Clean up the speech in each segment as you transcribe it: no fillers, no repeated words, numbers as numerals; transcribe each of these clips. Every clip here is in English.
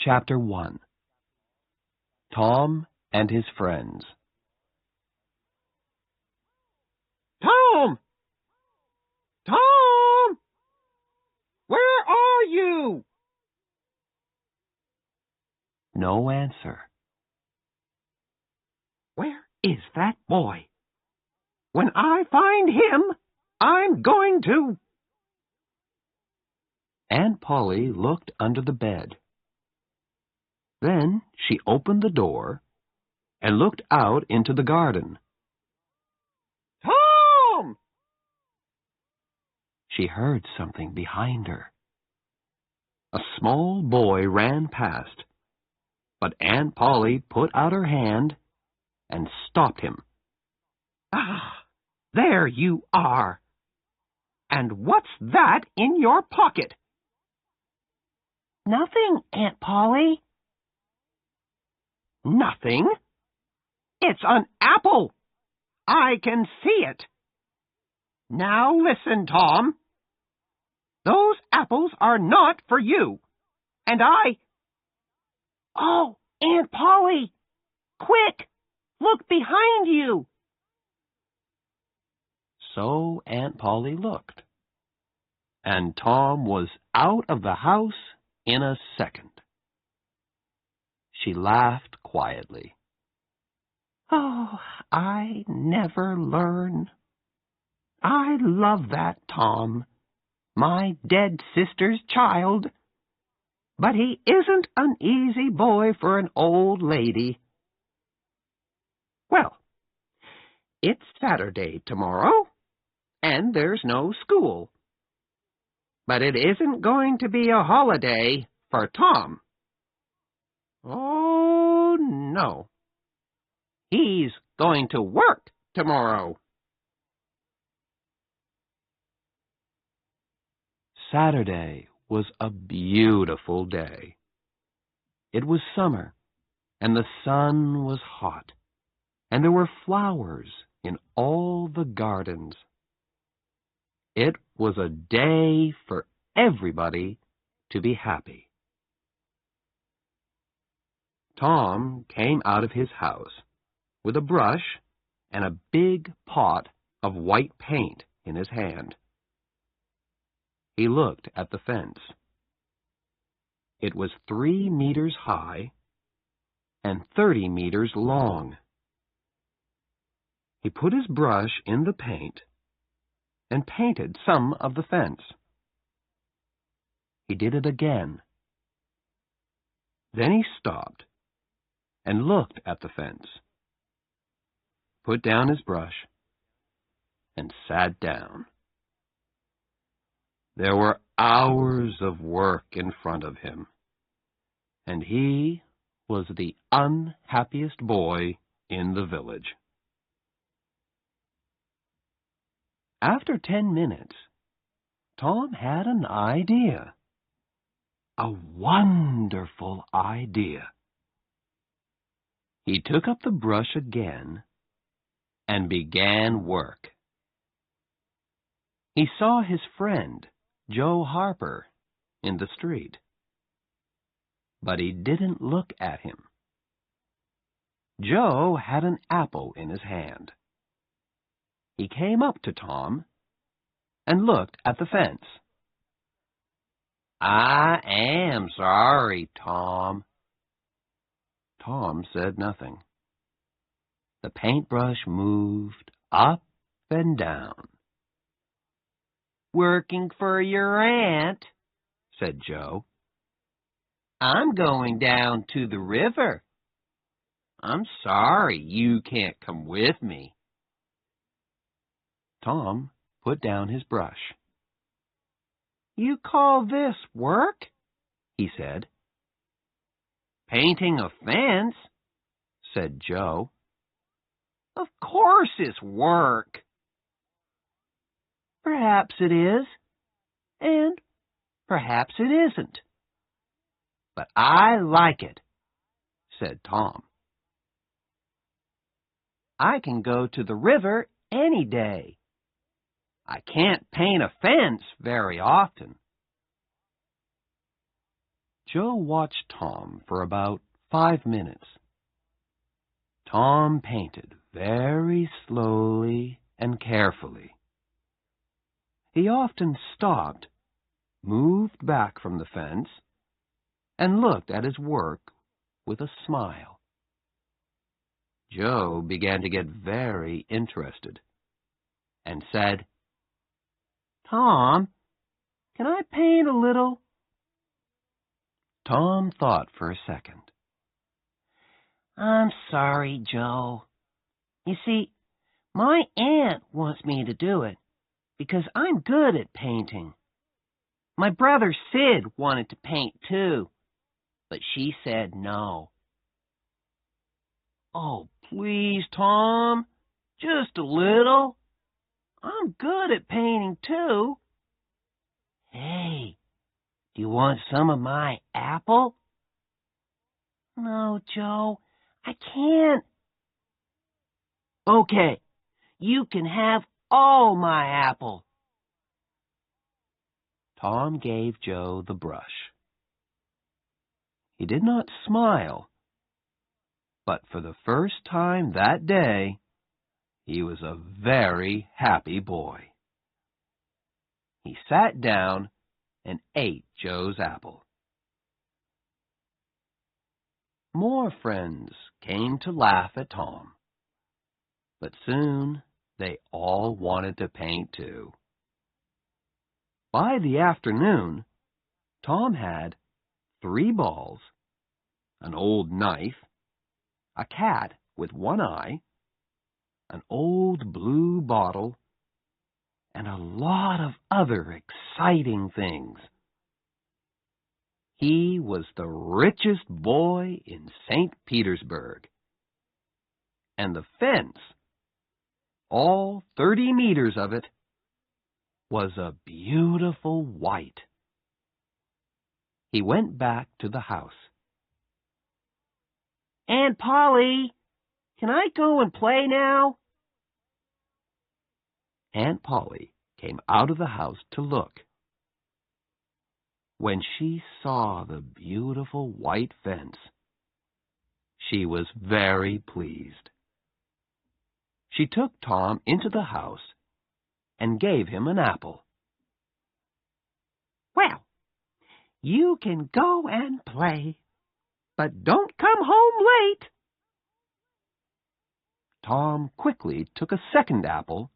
Chapter 1. Tom and his Friends. Tom! Tom! Where are you? No answer. Where is that boy? When I find him, I'm going to... Aunt Polly looked under the bed. Then she opened the door and looked out into the garden. Tom! She heard something behind her. A small boy ran past, but Aunt Polly put out her hand and stopped him. Ah, there you are. And what's that in your pocket? Nothing, Aunt Polly. Nothing? It's an apple. I can see it. Now listen, Tom. Those apples are not for you. And Oh, Aunt Polly! Quick! Look behind you! So Aunt Polly looked, and Tom was out of the house in a second. She laughed quietly. Oh, I never learn. I love that Tom, my dead sister's child. But he isn't an easy boy for an old lady. Well, it's Saturday tomorrow, and there's no school. But it isn't going to be a holiday for Tom. Oh, no. He's going to work tomorrow. Saturday was a beautiful day. It was summer, and the sun was hot, and there were flowers in all the gardens. It was a day for everybody to be happy. Tom came out of his house with a brush and a big pot of white paint in his hand. He looked at the fence. It was 3 meters high and 30 meters long. He put his brush in the paint and painted some of the fence. He did it again. Then he stopped and looked at the fence, put down his brush, and sat down. There were hours of work in front of him, and he was the unhappiest boy in the village. After 10 minutes, Tom had an idea. A wonderful idea. He took up the brush again and began work. He saw his friend, Joe Harper, in the street. But he didn't look at him. Joe had an apple in his hand. He came up to Tom and looked at the fence. "I am sorry, Tom." Tom said nothing. The paintbrush moved up and down. "Working for your aunt," said Joe. "I'm going down to the river. I'm sorry you can't come with me." Tom put down his brush. "You call this work?" he said. "Painting a fence," said Joe. "Of course it's work." Perhaps it is, and perhaps it isn't. "But I like it," said Tom. "I can go to the river any day. I can't paint a fence very often." Joe watched Tom for about 5 minutes. Tom painted very slowly and carefully. He often stopped, moved back from the fence, and looked at his work with a smile. Joe began to get very interested and said, Tom, can I paint a little? Tom thought for a second. I'm sorry, Joe. You see, my aunt wants me to do it because I'm good at painting. My brother Sid wanted to paint too, but she said no. Oh, please, Tom, just a little. I'm good at painting too. Hey, do you want some of my apple? No, Joe, I can't. Okay, you can have all my apple. Tom gave Joe the brush. He did not smile, but for the first time that day, he was a very happy boy. He sat down and ate Joe's apple. More friends came to laugh at Tom, but soon they all wanted to paint too. By the afternoon, Tom had 3 balls, an old knife, a cat with one eye, an old blue bottle, and a lot of other exciting things. He was the richest boy in St. Petersburg. And the fence, all 30 meters of it, was a beautiful white. He went back to the house. Aunt Polly, can I go and play now? Aunt Polly came out of the house to look. When she saw the beautiful white fence, she was very pleased. She took Tom into the house and gave him an apple. Well, you can go and play, but don't come home late. Tom quickly took a second apple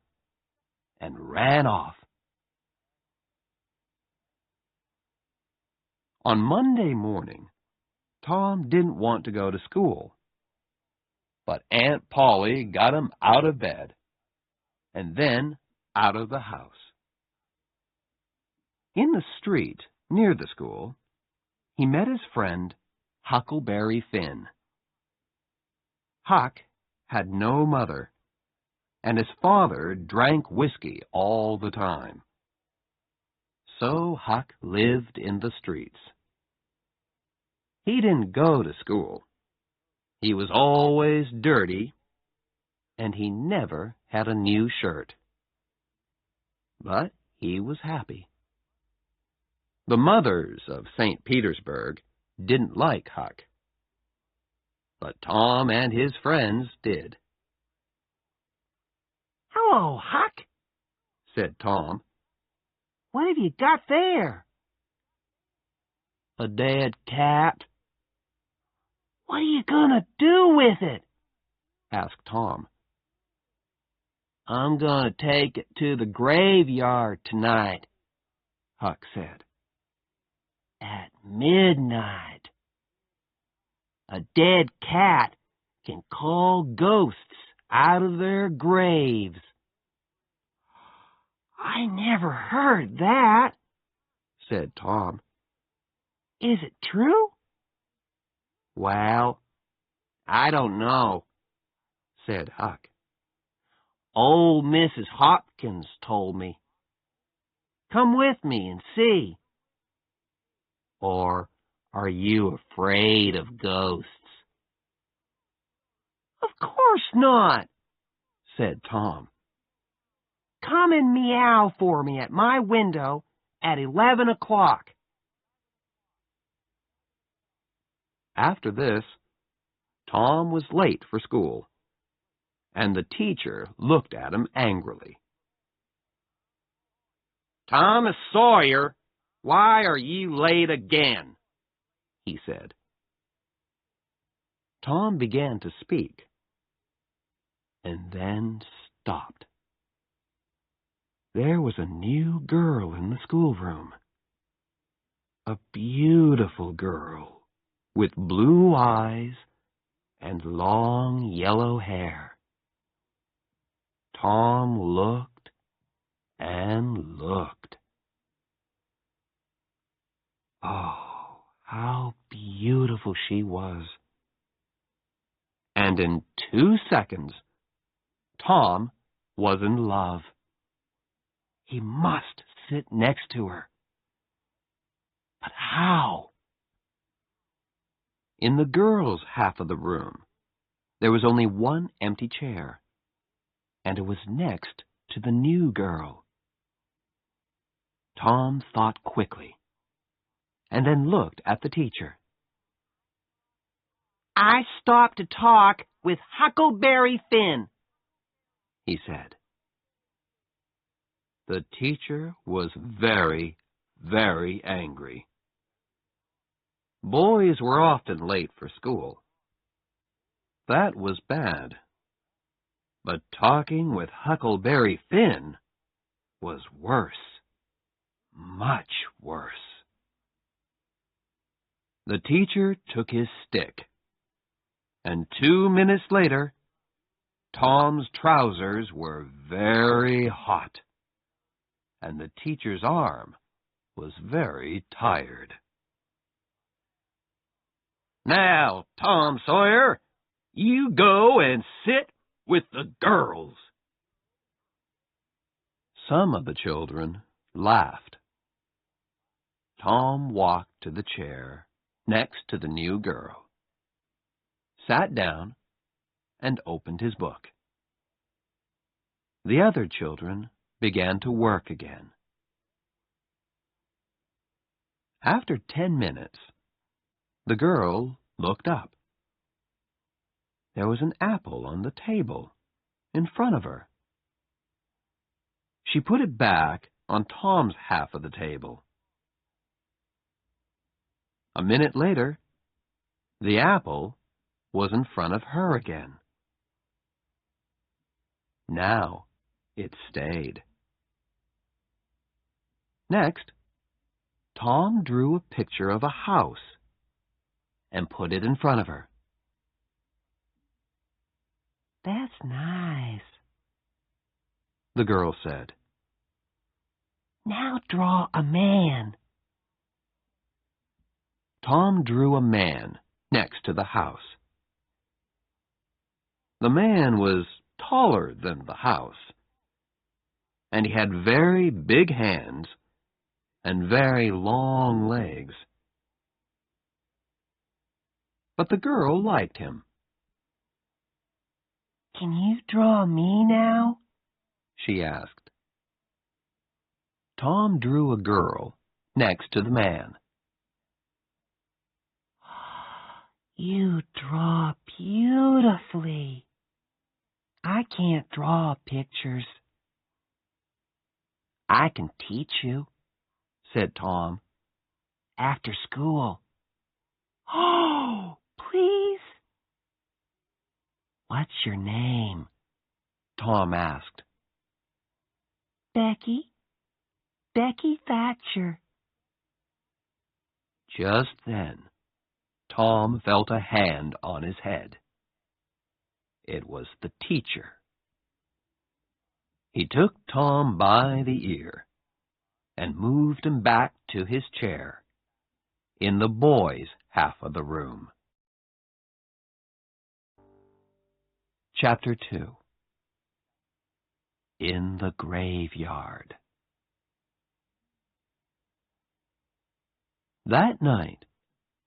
and ran off. On Monday morning, Tom didn't want to go to school, but Aunt Polly got him out of bed and then out of the house. In the street near the school, he met his friend Huckleberry Finn. Huck had no mother, and his father drank whiskey all the time. So Huck lived in the streets. He didn't go to school. He was always dirty, and he never had a new shirt. But he was happy. The mothers of St. Petersburg didn't like Huck, but Tom and his friends did. Hello, Huck, said Tom. What have you got there? A dead cat. What are you gonna do with it? asked Tom. I'm gonna take it to the graveyard tonight, Huck said. At midnight. A dead cat can call ghosts out of their graves. I never heard that, said Tom. Is it true? Well, I don't know, said Huck. Old Mrs. Hopkins told me. Come with me and see. Or are you afraid of ghosts? Of course not, said Tom. Come and meow for me at my window at 11 o'clock. After this, Tom was late for school, and the teacher looked at him angrily. Thomas Sawyer, why are you late again? He said. Tom began to speak, and then stopped. There was a new girl in the schoolroom. A beautiful girl with blue eyes and long yellow hair. Tom looked and looked. Oh, how beautiful she was. And in 2 seconds, Tom was in love. He must sit next to her. But how? In the girls' half of the room, there was only one empty chair, and it was next to the new girl. Tom thought quickly, and then looked at the teacher. I stopped to talk with Huckleberry Finn, he said. The teacher was very, very angry. Boys were often late for school. That was bad. But talking with Huckleberry Finn was worse. Much worse. The teacher took his stick, and 2 minutes later, Tom's trousers were very hot, and the teacher's arm was very tired. Now, Tom Sawyer, you go and sit with the girls. Some of the children laughed. Tom walked to the chair next to the new girl, sat down, and opened his book. The other children began to work again. After 10 minutes, the girl looked up. There was an apple on the table in front of her. She put it back on Tom's half of the table. A minute later, the apple was in front of her again. Now it stayed. Next, Tom drew a picture of a house and put it in front of her. That's nice, the girl said. Now draw a man. Tom drew a man next to the house. The man was taller than the house, and he had very big hands and very long legs. But the girl liked him. Can you draw me now? She asked. Tom drew a girl next to the man. You draw beautifully. I can't draw pictures. I can teach you, said Tom, after school. Oh, please? What's your name? Tom asked. Becky. Becky Thatcher. Just then, Tom felt a hand on his head. It was the teacher. He took Tom by the ear and moved him back to his chair in the boys' half of the room. Chapter 2. In the Graveyard. That night,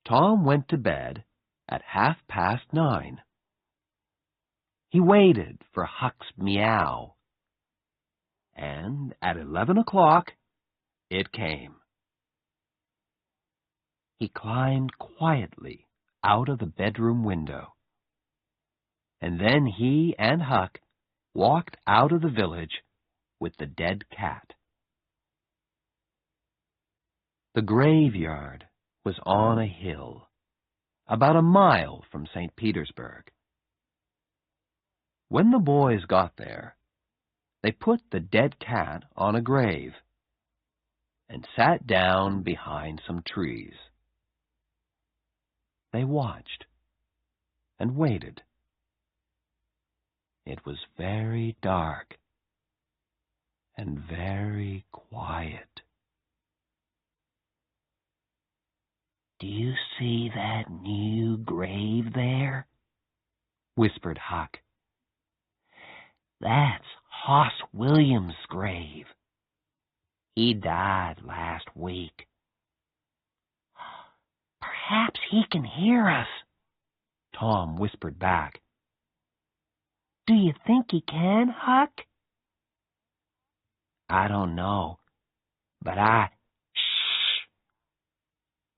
Tom went to bed at 9:30. He waited for Huck's meow, and at 11 o'clock it came. He climbed quietly out of the bedroom window. And then he and Huck walked out of the village with the dead cat. The graveyard was on a hill, about a mile from St. Petersburg. When the boys got there, they put the dead cat on a grave and sat down behind some trees. They watched and waited. It was very dark and very quiet. "Do you see that new grave there?" whispered Huck. "That's Hoss Williams' grave. He died last week." "Perhaps he can hear us," Tom whispered back. "Do you think he can, Huck?" "I don't know, but Shh!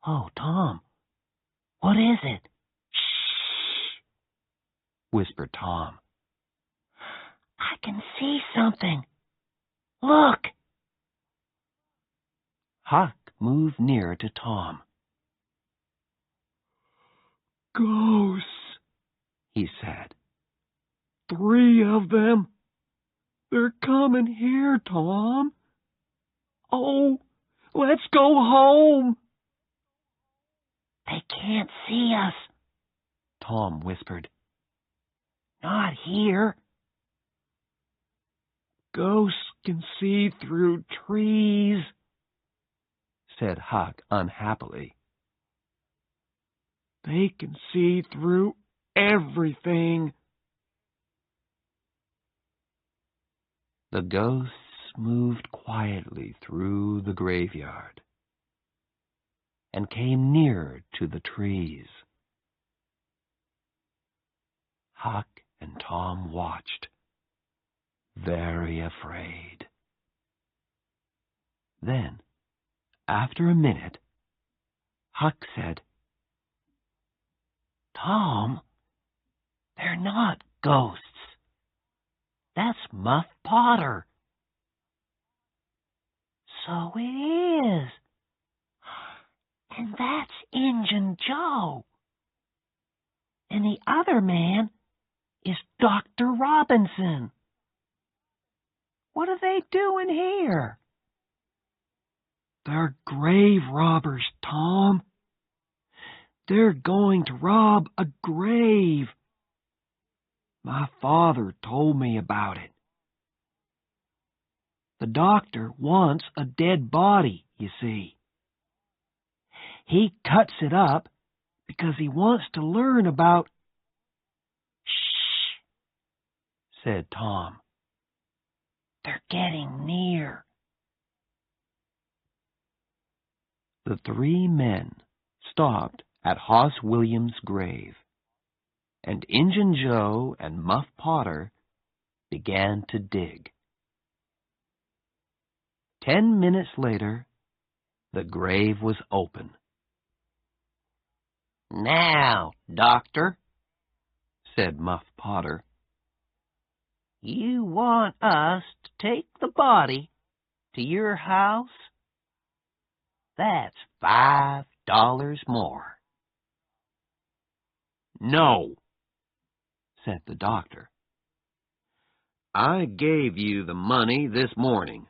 Oh, Tom, what is it?" "Shh!" whispered Tom. "I can see something. Look!" Huck moved nearer to Tom. "Ghosts," he said. "3 of them. They're coming here, Tom. Oh, let's go home." "They can't see us," Tom whispered. "Not here." "Ghosts can see through trees," said Huck unhappily. "They can see through everything." The ghosts moved quietly through the graveyard and came nearer to the trees. Huck and Tom watched, very afraid. Then, after a minute, Huck said, "Tom, they're not ghosts. That's Muff Potter." "So it is. And that's Injun Joe. And the other man is Dr. Robinson. What are they doing here?" "They're grave robbers, Tom. They're going to rob a grave. My father told me about it. The doctor wants a dead body, you see. He cuts it up because he wants to learn about—" "Shh," said Tom. "They're getting near." The 3 men stopped at Hoss Williams' grave, and Injun Joe and Muff Potter began to dig. 10 minutes later, the grave was open. "Now, Doctor," said Muff Potter, "you want us to take the body to your house? That's $5 more." "No," said the doctor. "I gave you the money this morning.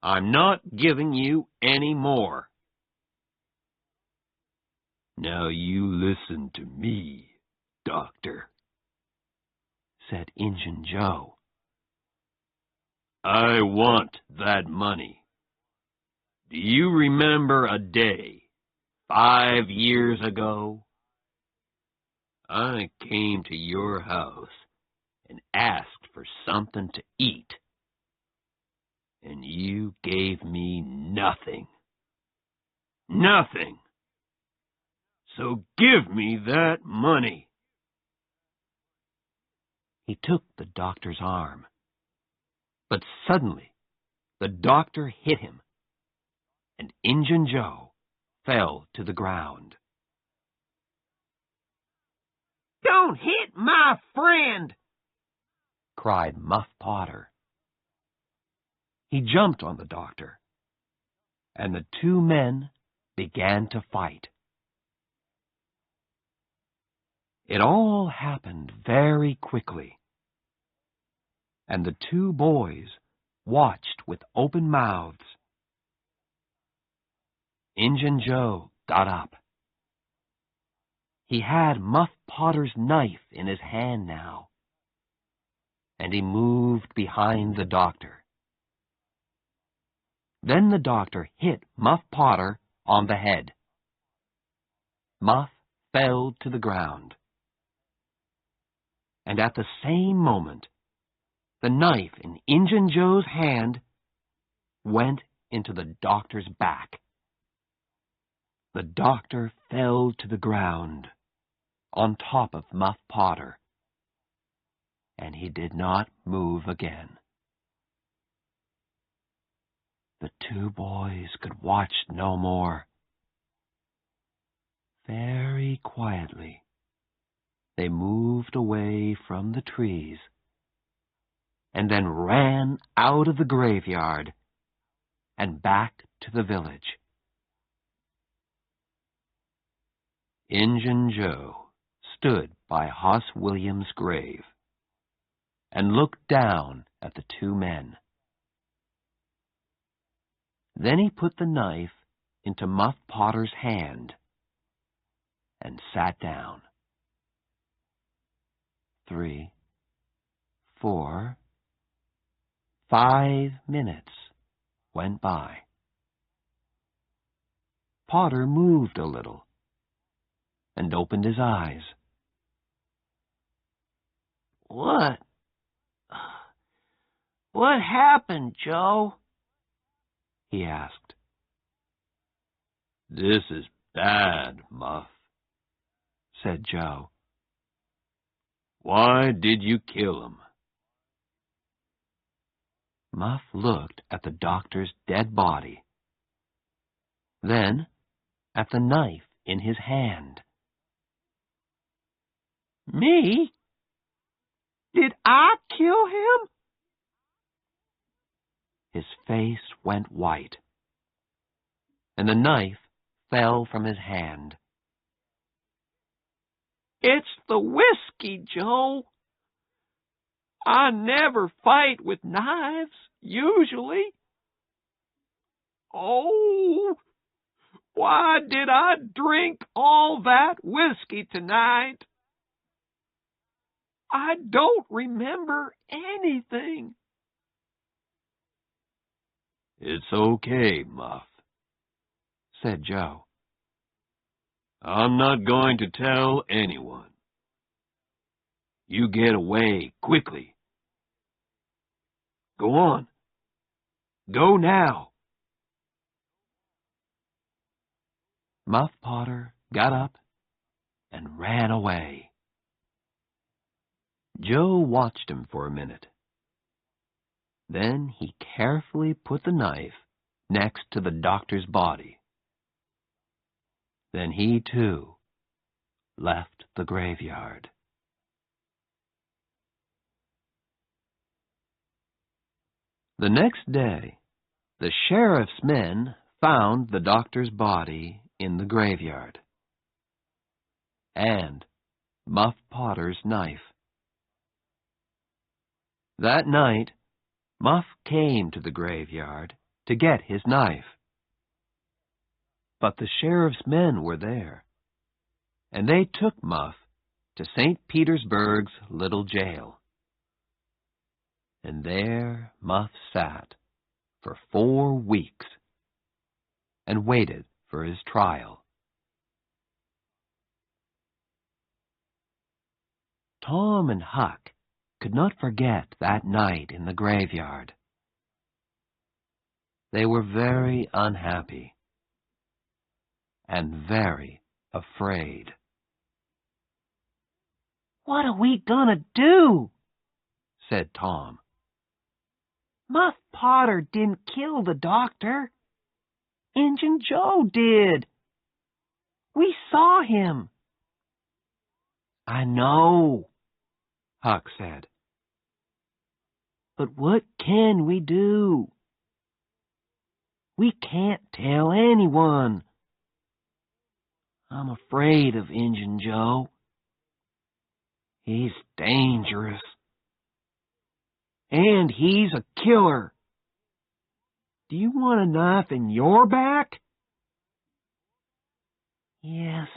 I'm not giving you any more." "Now you listen to me, Doctor," said Injun Joe. "I want that money. Do you remember a day 5 years ago? I came to your house and asked for something to eat, and you gave me nothing. Nothing. So give me that money." He took the doctor's arm, but suddenly the doctor hit him, and Injun Joe fell to the ground. Don't hit my friend! cried Muff Potter. He jumped on the doctor, and the two men began to fight. It all happened very quickly, and the two boys watched with open mouths. Injun Joe got up. He had Muff Potter's knife in his hand now, and he moved behind the doctor. Then the doctor hit Muff Potter on the head. Muff fell to the ground. And at the same moment, the knife in Injun Joe's hand went into the doctor's back. The doctor fell to the ground on top of Muff Potter, and he did not move again. The two boys could watch no more. Very quietly, they moved away from the trees and then ran out of the graveyard and back to the village. Injun Joe stood by Hoss Williams' grave and looked down at the two men. Then he put the knife into Muff Potter's hand and sat down. 3, 4, 5 minutes went by. Potter moved a little and opened his eyes. What happened, Joe? He asked. This is bad, Muff, said Joe. Why did you kill him? Muff looked at the doctor's dead body, then at the knife in his hand. Me? Did I kill him? His face went white, and the knife fell from his hand. It's the whiskey, Joe. I never fight with knives, usually. Oh, why did I drink all that whiskey tonight? I don't remember anything. It's okay, Muff, said Joe. I'm not going to tell anyone. You get away quickly. Go on. Go now. Muff Potter got up and ran away. Joe watched him for a minute. Then he carefully put the knife next to the doctor's body. Then he, too, left the graveyard. The next day, the sheriff's men found the doctor's body in the graveyard, and Muff Potter's knife. That night, Muff came to the graveyard to get his knife. But the sheriff's men were there, and they took Muff to St. Petersburg's little jail. And there Muff sat for 4 weeks and waited for his trial. Tom and Huck could not forget that night in the graveyard. They were very unhappy and very afraid. What are we gonna do? Said Tom. Muff Potter didn't kill the doctor. Injun Joe did. We saw him. I know, Huck said. But what can we do? We can't tell anyone. I'm afraid of Injun Joe. He's dangerous. And he's a killer. Do you want a knife in your back? Yes,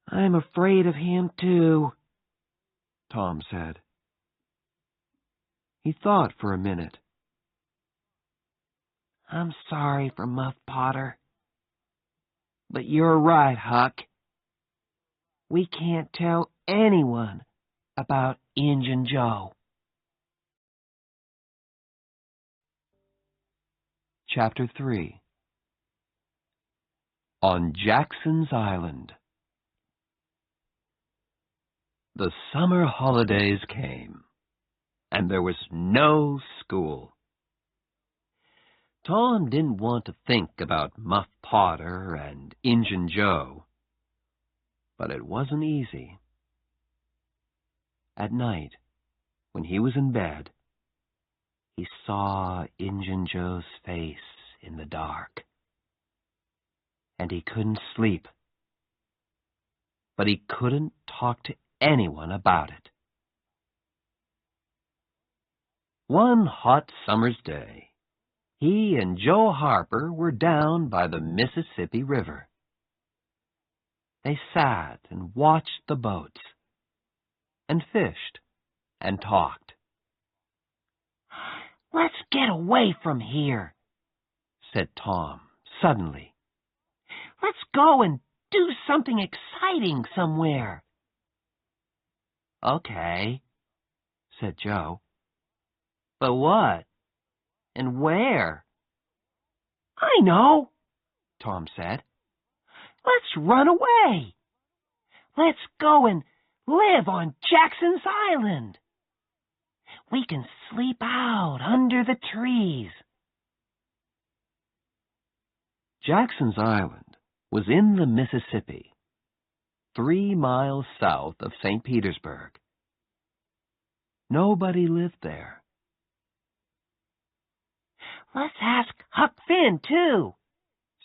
I'm afraid of him too, Tom said. He thought for a minute. I'm sorry for Muff Potter. But you're right, Huck. We can't tell anyone about Injun Joe. Chapter 3. On Jackson's Island. The summer holidays came, and there was no school. Tom didn't want to think about Muff Potter and Injun Joe, but it wasn't easy. At night, when he was in bed, he saw Injun Joe's face in the dark, and he couldn't sleep. But he couldn't talk to anyone about it. One hot summer's day, he and Joe Harper were down by the Mississippi River. They sat and watched the boats, and fished, and talked. Let's get away from here, said Tom suddenly. Let's go and do something exciting somewhere. Okay, said Joe. But what? And where? I know, Tom said. Let's run away. Let's go and live on Jackson's Island. We can sleep out under the trees. Jackson's Island was in the Mississippi, 3 miles south of St. Petersburg. Nobody lived there. Let's ask Huck Finn, too,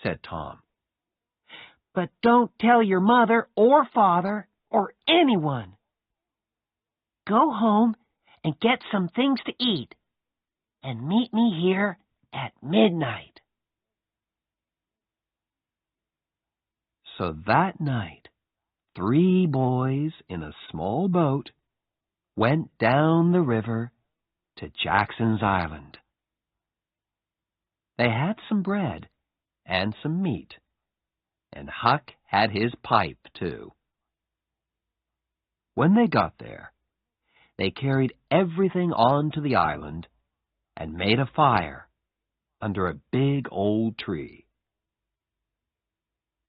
said Tom. But don't tell your mother or father or anyone. Go home and get some things to eat, and meet me here at midnight. So that night, 3 boys in a small boat went down the river to Jackson's Island. They had some bread and some meat, and Huck had his pipe, too. When they got there, they carried everything onto the island and made a fire under a big old tree.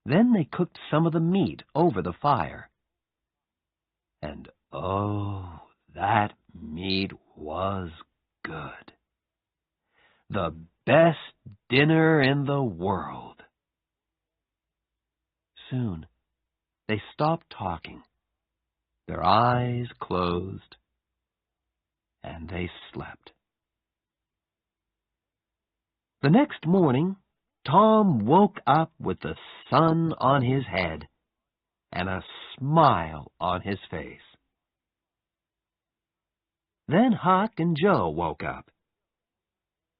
Then they cooked some of the meat over the fire. And oh, that meat was good. The best dinner in the world. Soon, they stopped talking. Their eyes closed, and they slept. The next morning, Tom woke up with the sun on his head and a smile on his face. Then Huck and Joe woke up,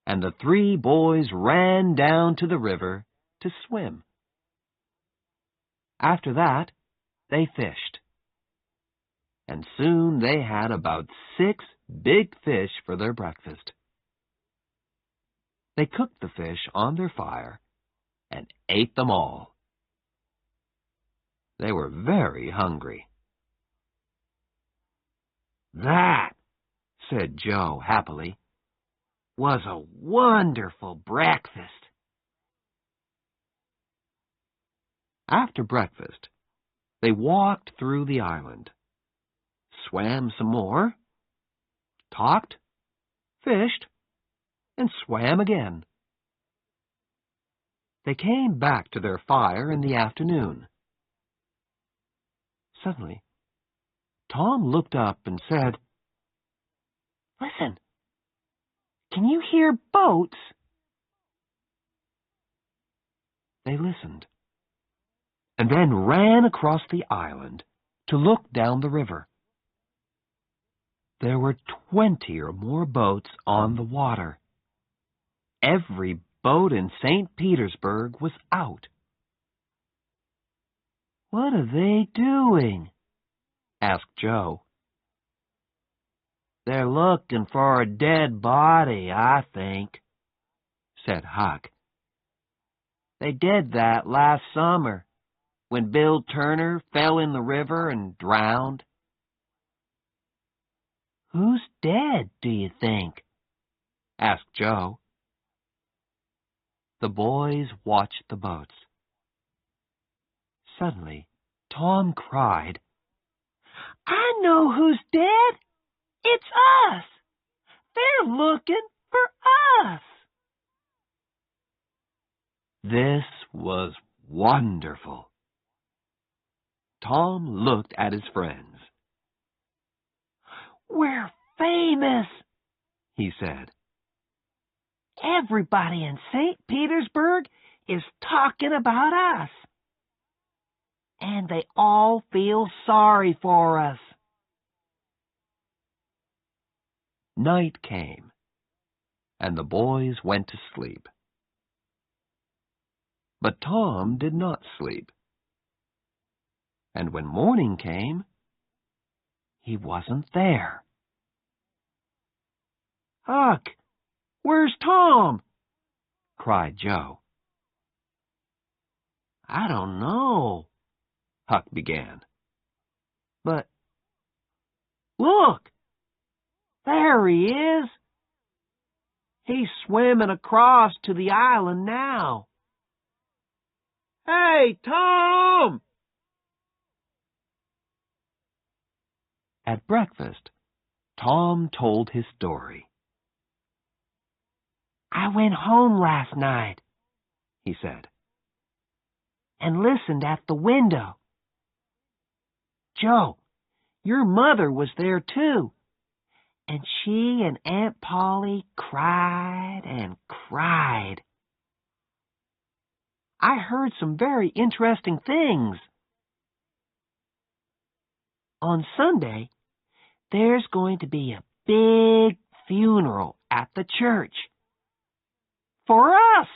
and the 3 boys ran down to the river to swim. After that, they fished, and soon they had about 6 big fish for their breakfast. They cooked the fish on their fire and ate them all. They were very hungry. That, said Joe happily, was a wonderful breakfast. After breakfast, they walked through the island, swam some more, talked, fished, and swam again. They came back to their fire in the afternoon. Suddenly, Tom looked up and said, Listen, can you hear boats? They listened, and then ran across the island to look down the river. There were 20 or more boats on the water. Every boat in St. Petersburg was out. "What are they doing?" asked Joe. "They're looking for a dead body, I think," said Huck. "They did that last summer, when Bill Turner fell in the river and drowned." "Who's dead, do you think?" asked Joe. The boys watched the boats. Suddenly, Tom cried, I know who's dead. It's us. They're looking for us. This was wonderful. Tom looked at his friends. We're famous, He said. Everybody in St. Petersburg is talking about us. And they all feel sorry for us. Night came, and the boys went to sleep. But Tom did not sleep. And when morning came, he wasn't there. "Huck, where's Tom?" cried Joe. "I don't know," Huck began. "But look, there he is. He's swimming across to the island now. Hey, Tom!" At breakfast, Tom told his story. I went home last night, He said. and listened at the window. Joe, your mother was there too, and she and Aunt Polly cried and cried. I heard some very interesting things. On Sunday, there's going to be a big funeral at the church. For us.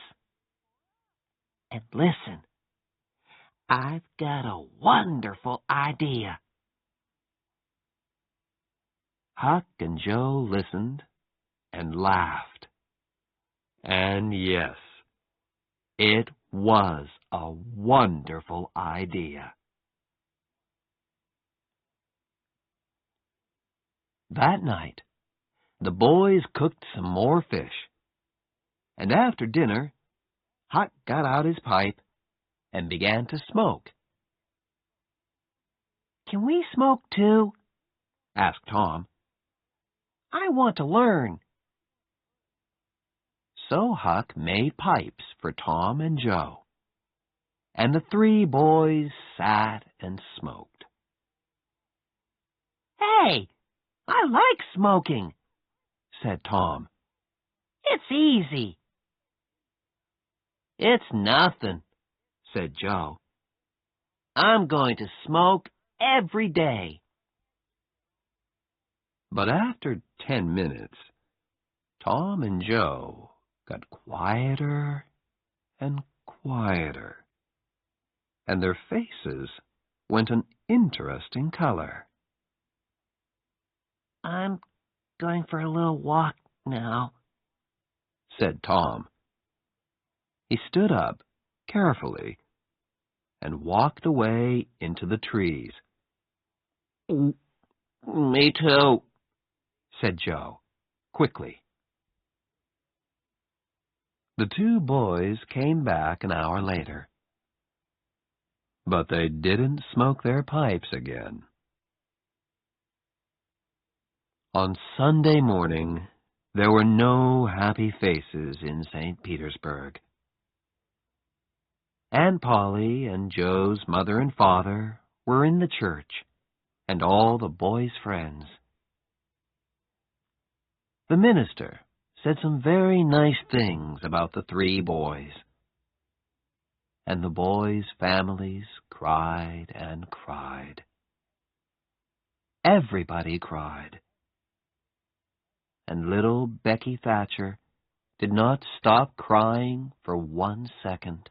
And listen, I've got a wonderful idea. Huck and Joe listened and laughed. And yes, it was a wonderful idea. That night, the boys cooked some more fish, and after dinner, Huck got out his pipe and began to smoke. Can we smoke too? Asked Tom. I want to learn. So Huck made pipes for Tom and Joe, and the three boys sat and smoked. Hey, I like smoking, said Tom. It's easy. It's nothing, said Joe. I'm going to smoke every day. But after 10 minutes, Tom and Joe got quieter and quieter, and their faces went an interesting color. I'm going for a little walk now, said Tom. He stood up carefully and walked away into the trees. Me too, said Joe, quickly. The two boys came back an hour later, but they didn't smoke their pipes again. On Sunday morning, there were no happy faces in St. Petersburg. Aunt Polly and Joe's mother and father were in the church, and all the boy's friends. The minister said some very nice things about the three boys, and the boys' families cried and cried. Everybody cried, and little Becky Thatcher did not stop crying for 1 second.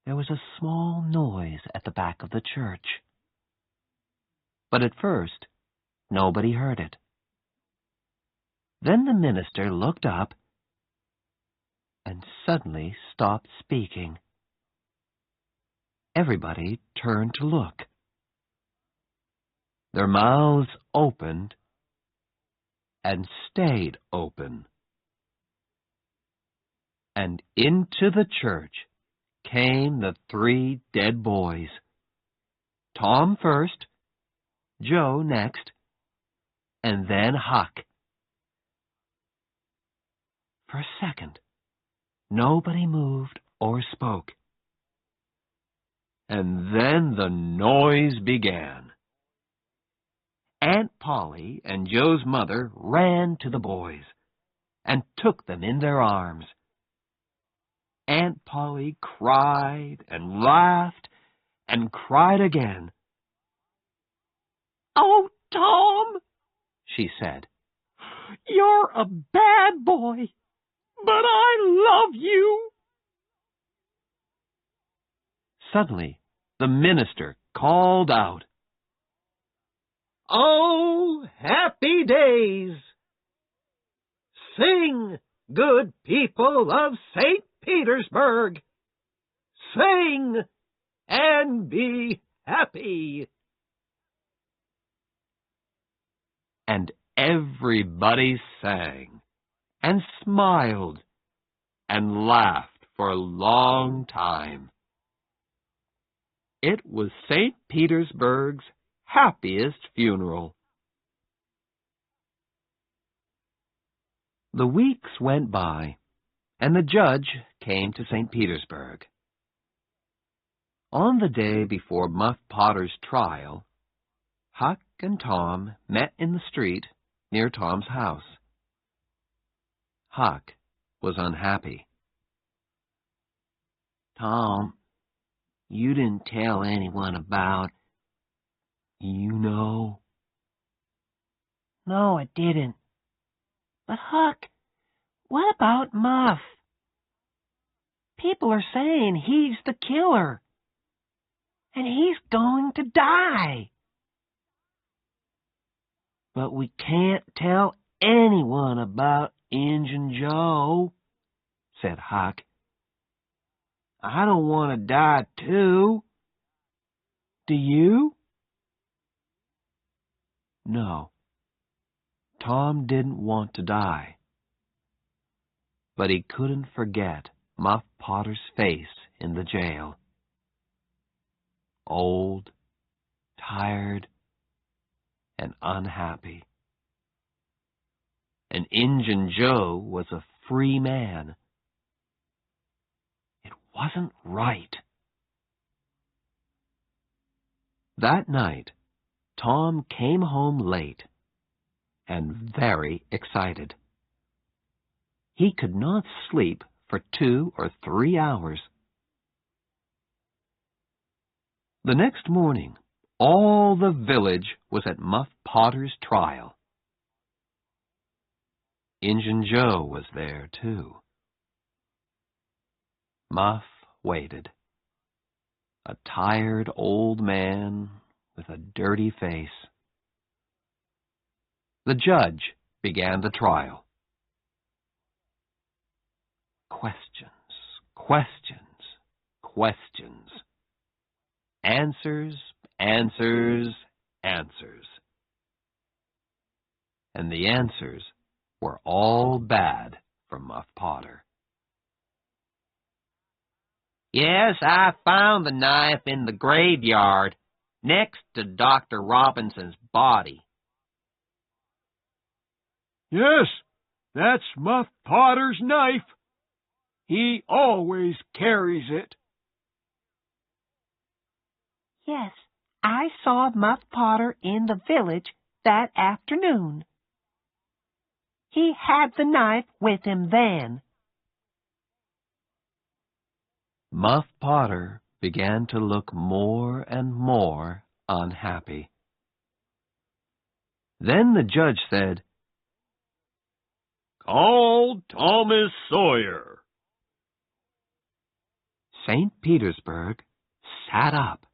There was a small noise at the back of the church, but at first nobody heard it. Then the minister looked up and suddenly stopped speaking. Everybody turned to look. Their mouths opened and stayed open. And into the church came the three dead boys. Tom first, Joe next, and then Huck. For a second, nobody moved or spoke. And then the noise began. Aunt Polly and Joe's mother ran to the boys and took them in their arms. Aunt Polly cried and laughed and cried again. "Oh, Tom," she said, "you're a bad boy, but I love you." Suddenly, the minister called out, "Oh, happy days! Sing, good people of St. Petersburg! Sing and be happy!" And everybody sang and smiled and laughed for a long time. It was St. Petersburg's happiest funeral. The weeks went by, and the judge came to St. Petersburg. On the day before Muff Potter's trial, Huck and Tom met in the street near Tom's house. Huck was unhappy. "Tom, you didn't tell anyone about, you know." No, I didn't. But Huck, what about Muff? People are saying he's the killer, and he's going to die. "But we can't tell anyone about Injun Joe," said Huck. "I don't want to die, too. Do you?" No, Tom didn't want to die. But he couldn't forget Muff Potter's face in the jail. Old, tired, and unhappy. And Injun Joe was a free man. It wasn't right. That night, Tom came home late and very excited. He could not sleep for 2 or 3 hours. The next morning, all the village was at Muff Potter's trial. Injun Joe was there, too. Muff waited, a tired old man with a dirty face. The judge began the trial. Questions, questions, questions. Answers, answers, answers. And the answers were all bad for Muff Potter. "Yes, I found the knife in the graveyard, next to Dr. Robinson's body." "Yes, that's Muff Potter's knife. He always carries it." Yes, I saw Muff Potter in the village that afternoon. He had the knife with him then. Muff Potter began to look more and more unhappy. Then the judge said, "Call Thomas Sawyer." St. Petersburg sat up.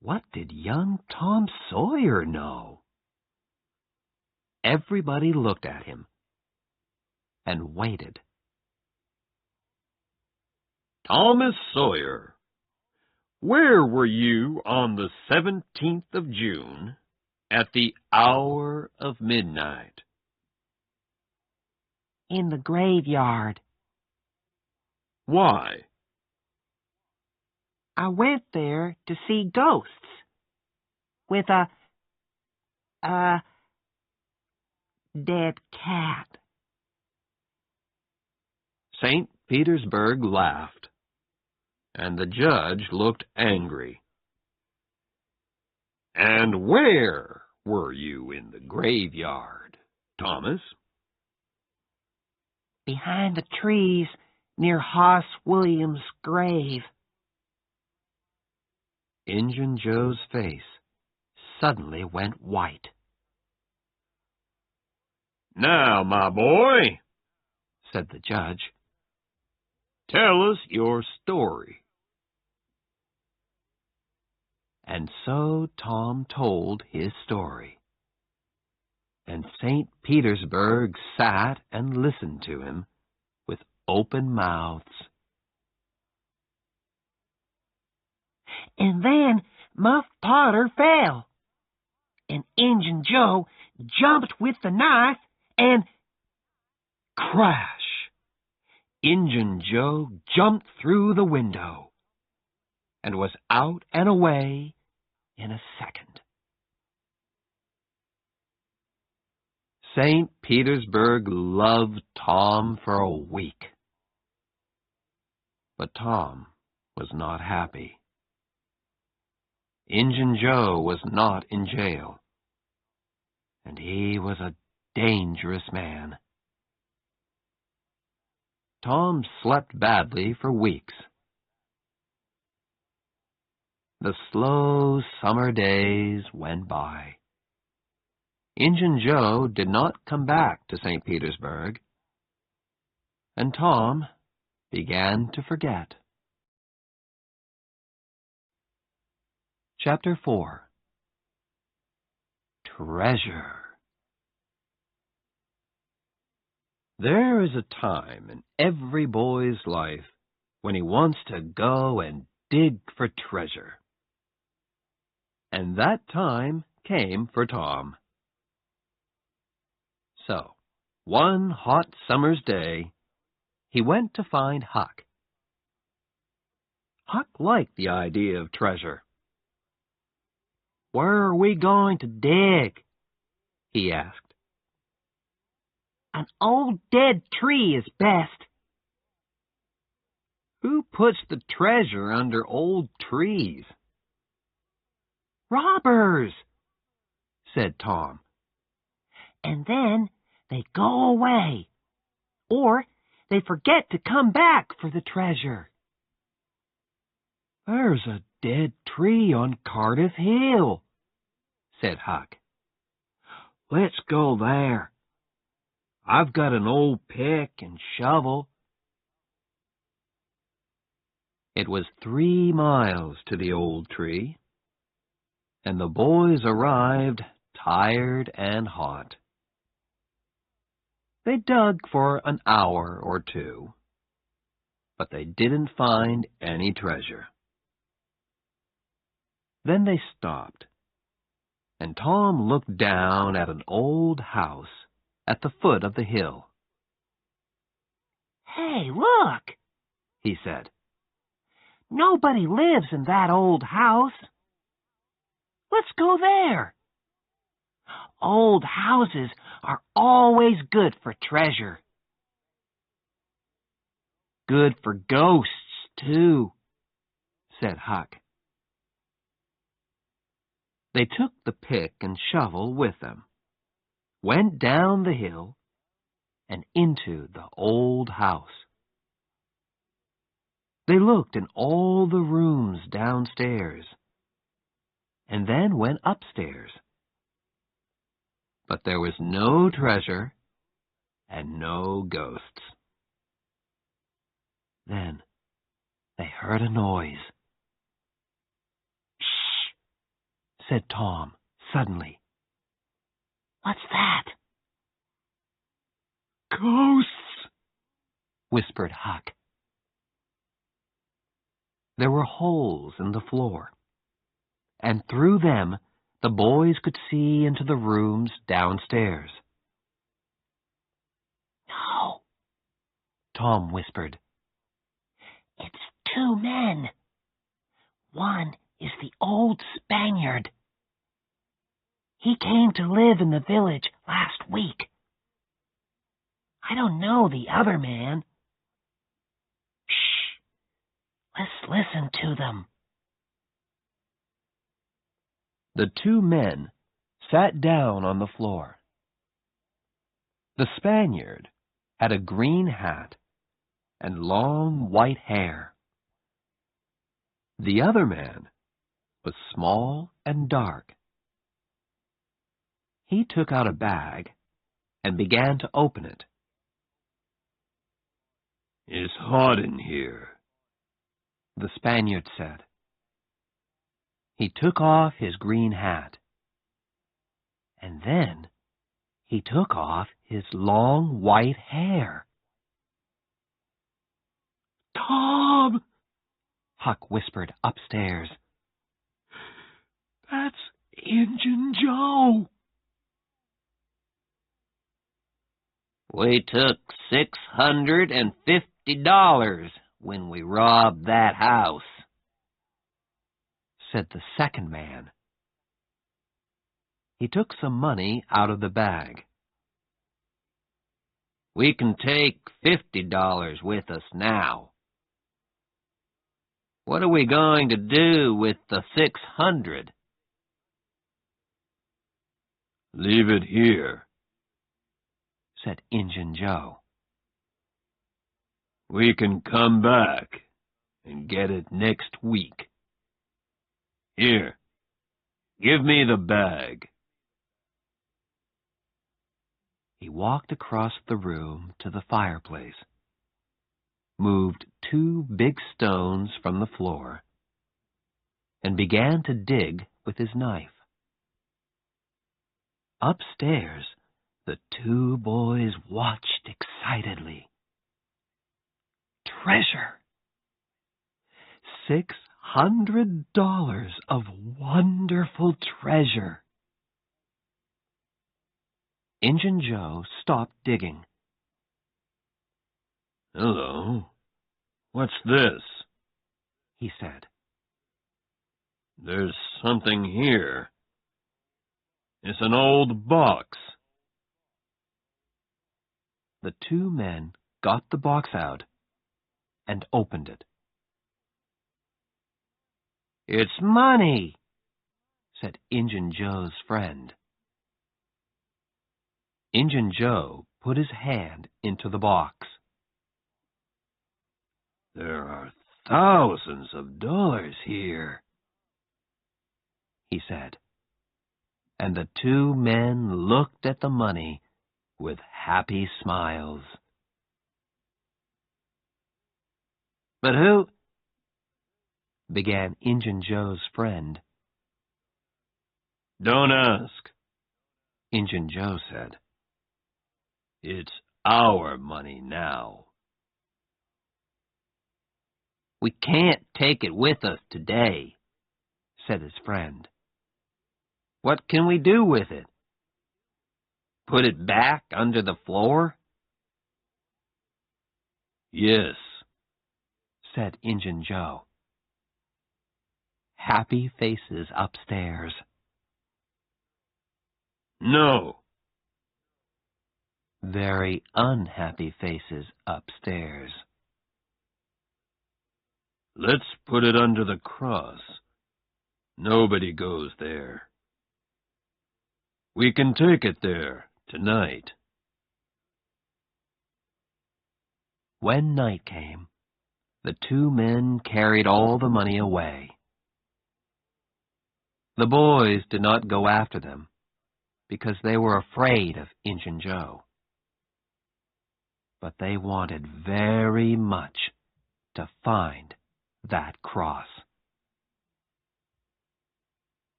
What did young Tom Sawyer know? Everybody looked at him and waited. "Thomas Sawyer, where were you on the 17th of June at the hour of midnight?" In the graveyard. "Why?" I went there to see ghosts. With a dead cat. St. Petersburg laughed, and the judge looked angry. "And where were you in the graveyard, Thomas?" Behind the trees near Hoss Williams' grave. Injun Joe's face suddenly went white. "Now, my boy," said the judge, "tell us your story." and so Tom told his story. And St. Petersburg sat and listened to him with open mouths. And then Muff Potter fell. And Injun Joe jumped with the knife and Crash! Injun Joe jumped through the window and was out and away in a second. St. Petersburg loved Tom for a week. But Tom was not happy. Injun Joe was not in jail, and he was a dangerous man. Tom slept badly for weeks. The slow summer days went by. Injun Joe did not come back to St. Petersburg, and Tom began to forget. Chapter 4. Treasure. There is a time in every boy's life when he wants to go and dig for treasure. And that time came for Tom. So, one hot summer's day, he went to find Huck. Huck liked the idea of treasure. "Where are we going to dig?" he asked. an old dead tree is best. "Who puts the treasure under old trees?" Robbers, said Tom. and then they go away, or they forget to come back for the treasure. "There's a dead tree on Cardiff Hill," said Huck. "Let's go there. I've got an old pick and shovel." It was 3 miles to the old tree, and the boys arrived tired and hot. They dug for an hour or 2, but they didn't find any treasure. Then they stopped, and Tom looked down at an old house at the foot of the hill. "Hey, look," he said. "Nobody lives in that old house. Let's go there. Old houses are always good for treasure." "Good for ghosts, too," said Huck. They took the pick and shovel with them, went down the hill, and into the old house. They looked in all the rooms downstairs, and then went upstairs. But there was no treasure and no ghosts. Then they heard a noise. "Shh," said Tom suddenly. What's that? "Ghosts," whispered Huck. There were holes in the floor, and through them the boys could see into the rooms downstairs. No, Tom whispered. it's two men. One is the old Spaniard. He came to live in the village last week. I don't know the other man. Shh, let's listen to them. The two men sat down on the floor. The Spaniard had a green hat and long white hair. The other man was small and dark. He took out a bag and began to open it. "It's hot in here," the Spaniard said. He took off his green hat, and then he took off his long white hair. "Tom," Huck whispered upstairs. "That's Injun Joe." We took $650 when we robbed that house, said the second man. He took some money out of the bag. We can take $50 with us now. What are we going to do with the 600? "Leave it here," said Injun Joe. "We can come back and get it next week. Here, give me the bag." He walked across the room to the fireplace, moved two big stones from the floor, and began to dig with his knife. Upstairs, the two boys watched excitedly. Treasure! $600 of wonderful treasure! Injun Joe stopped digging. "Hello, what's this?" he said. "There's something here. It's an old box." The two men got the box out and opened it. It's money, said Injun Joe's friend. Injun Joe put his hand into the box. "There are thousands of dollars here," he said, and the two men looked at the money with happy smiles. but who? began Injun Joe's friend. "Don't ask," Injun Joe said. "It's our money now." We can't take it with us today, said his friend. What can we do with it? Put it back under the floor? "Yes," said Injun Joe. Happy faces upstairs. "No." Very unhappy faces upstairs. "Let's put it under the cross. Nobody goes there." We can take it there tonight. When night came, the two men carried all the money away. The boys did not go after them because they were afraid of Injun Joe. But they wanted very much to find that cross.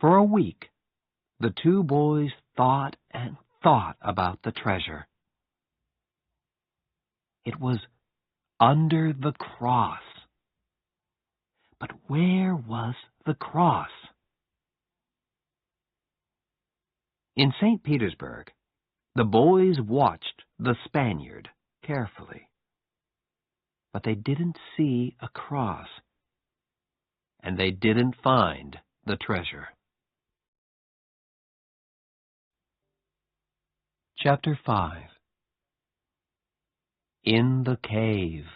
For a week, the two boys thought and thought about the treasure. It was under the cross. But where was the cross? In St. Petersburg, the boys watched the Spaniard carefully. But they didn't see a cross, and they didn't find the treasure. Chapter 5. In the Cave.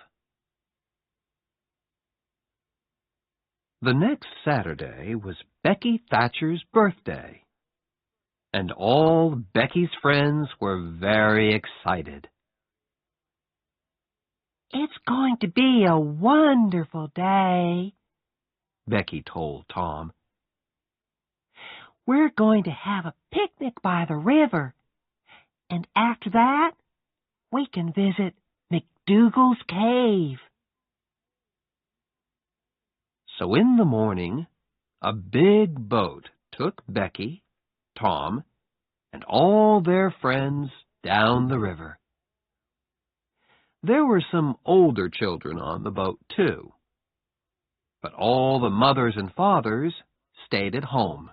The next Saturday was Becky Thatcher's birthday, and all Becky's friends were very excited. It's going to be a wonderful day, Becky told Tom. We're going to have a picnic by the river, and after that, we can visit McDougal's cave. So in the morning, a big boat took Becky, Tom, and all their friends down the river. There were some older children on the boat, too. But all the mothers and fathers stayed at home.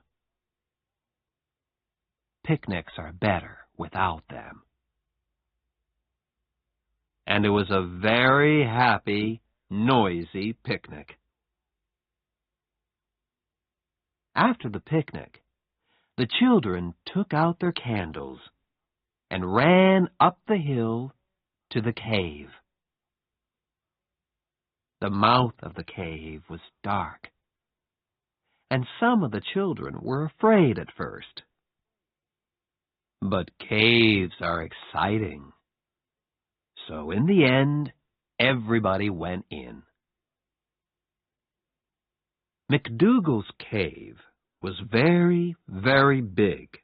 Picnics are better without them. And it was a very happy, noisy picnic. After the picnic, the children took out their candles and ran up the hill to the cave. The mouth of the cave was dark, and some of the children were afraid at first. But caves are exciting. So in the end, everybody went in. McDougal's cave was very, very big,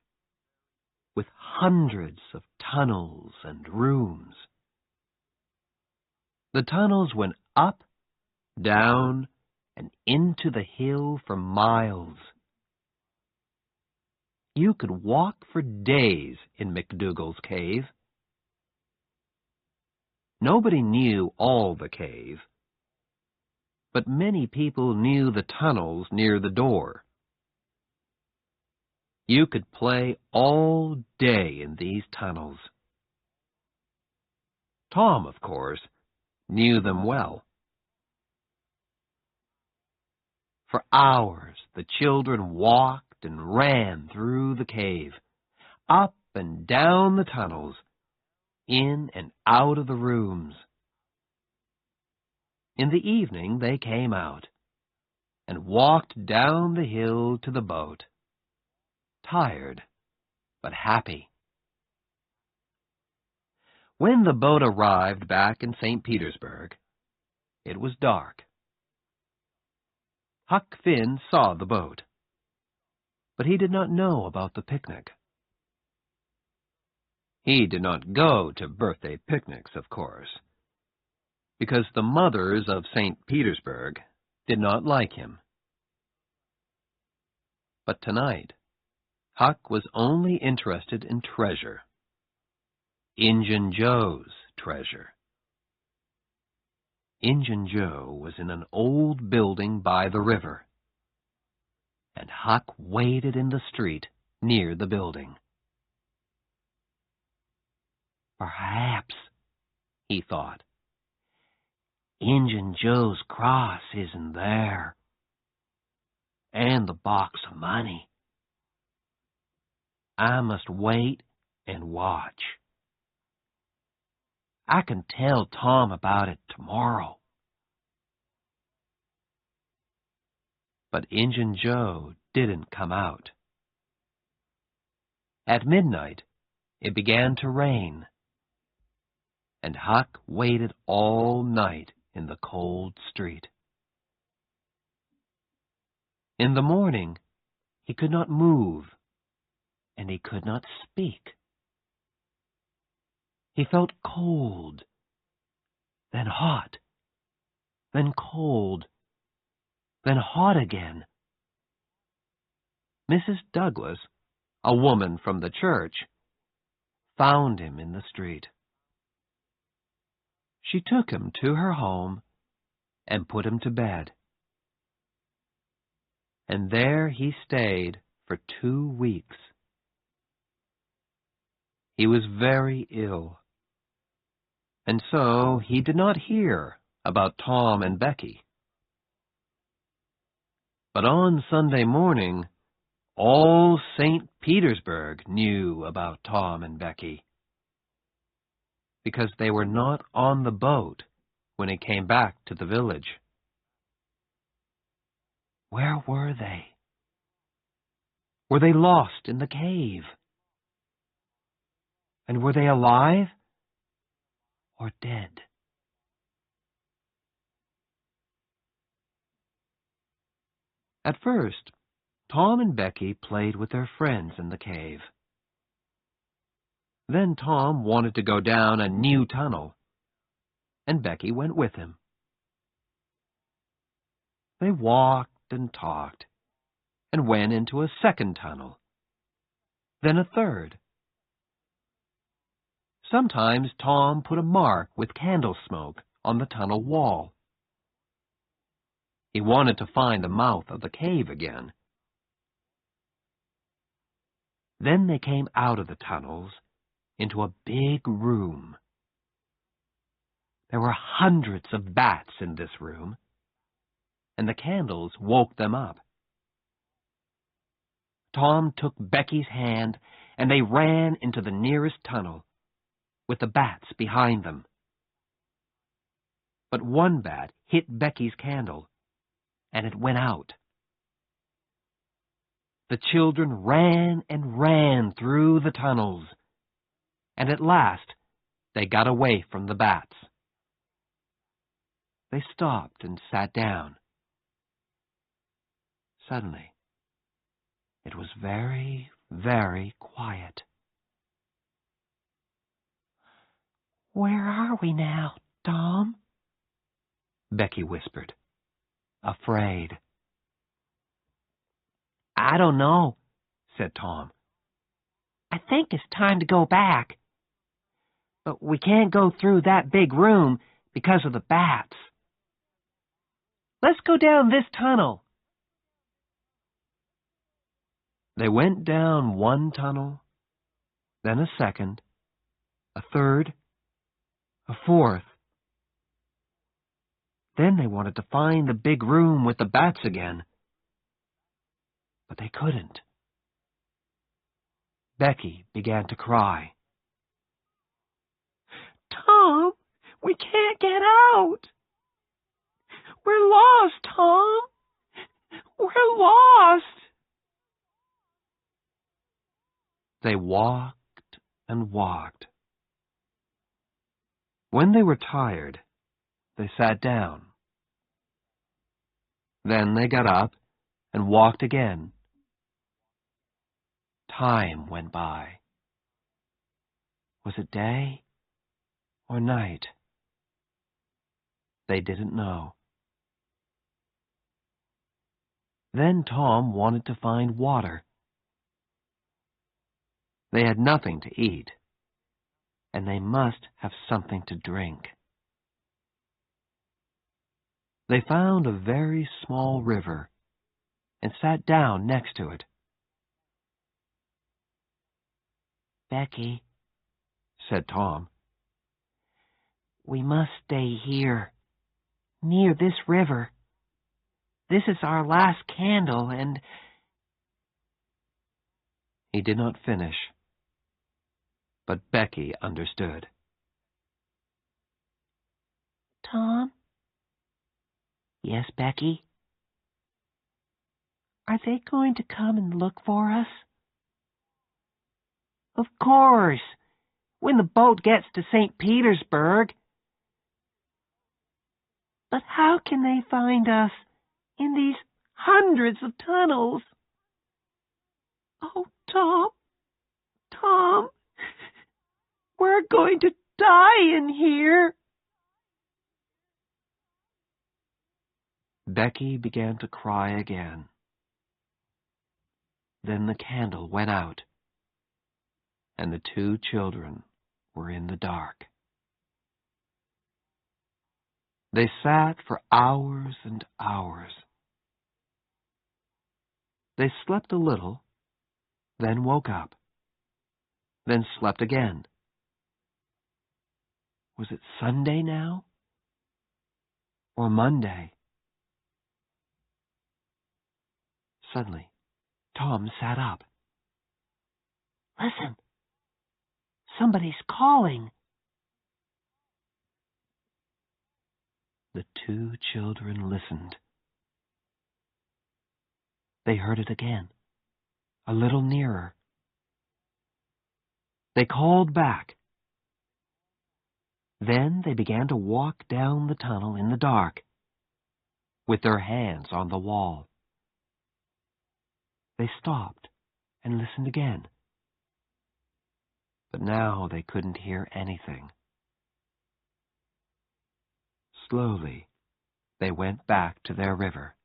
with hundreds of tunnels and rooms. The tunnels went up, down, and into the hill for miles. You could walk for days in McDougal's cave. Nobody knew all the cave, but many people knew the tunnels near the door. You could play all day in these tunnels. Tom, of course, knew them well. For hours, the children walked and ran through the cave, up and down the tunnels, in and out of the rooms. In the evening, they came out and walked down the hill to the boat, tired but happy. When the boat arrived back in St. Petersburg, it was dark. Huck Finn saw the boat, but he did not know about the picnic. He did not go to birthday picnics, of course, because the mothers of St. Petersburg did not like him. But tonight, Huck was only interested in treasure. Injun Joe's treasure. Injun Joe was in an old building by the river, and Huck waited in the street near the building. Perhaps, he thought, Injun Joe's cross isn't there, and the box of money. I must wait and watch. I can tell Tom about it tomorrow. But Injun Joe didn't come out. At midnight, it began to rain, and Huck waited all night in the cold street. In the morning, he could not move, and he could not speak. He felt cold, then hot, then cold, then hot again. Mrs. Douglas, a woman from the church, found him in the street. She took him to her home and put him to bed. And there he stayed for 2 weeks. He was very ill, and so he did not hear about Tom and Becky. But on Sunday morning, all St. Petersburg knew about Tom and Becky, because they were not on the boat when he came back to the village. Where were they? Were they lost in the cave? And were they alive or dead? At first, Tom and Becky played with their friends in the cave. Then Tom wanted to go down a new tunnel, and Becky went with him. They walked and talked, and went into a second tunnel, then a third. Sometimes Tom put a mark with candle smoke on the tunnel wall. He wanted to find the mouth of the cave again. Then they came out of the tunnels into a big room. There were hundreds of bats in this room, and the candles woke them up. Tom took Becky's hand, and they ran into the nearest tunnel, with the bats behind them. But one bat hit Becky's candle, and it went out. The children ran and ran through the tunnels, and at last they got away from the bats. They stopped and sat down. Suddenly, it was very, very quiet. Where are we now, Tom? Becky whispered, afraid. I don't know, said Tom. I think it's time to go back. But we can't go through that big room because of the bats. Let's go down this tunnel. They went down one tunnel, then a second, a third, a fourth. Then they wanted to find the big room with the bats again, but they couldn't. Becky began to cry. Tom, we can't get out. We're lost, Tom. We're lost. They walked and walked. When they were tired, they sat down. Then they got up and walked again. Time went by. Was it day or night? They didn't know. Then Tom wanted to find water. They had nothing to eat, and they must have something to drink. They found a very small river and sat down next to it. Becky, said Tom, we must stay here, near this river. This is our last candle, and... He did not finish, but Becky understood. Tom? Yes, Becky? Are they going to come and look for us? Of course, when the boat gets to St. Petersburg. But how can they find us in these hundreds of tunnels? Oh, Tom, we're going to die in here. Becky began to cry again. Then the candle went out, and the two children were in the dark. They sat for hours and hours. They slept a little, then woke up, then slept again. Was it Sunday now? Or Monday? Suddenly, Tom sat up. Listen, somebody's calling. The two children listened. They heard it again, a little nearer. They called back. Then they began to walk down the tunnel in the dark, with their hands on the wall. They stopped and listened again. But now they couldn't hear anything. Slowly, they went back to their river.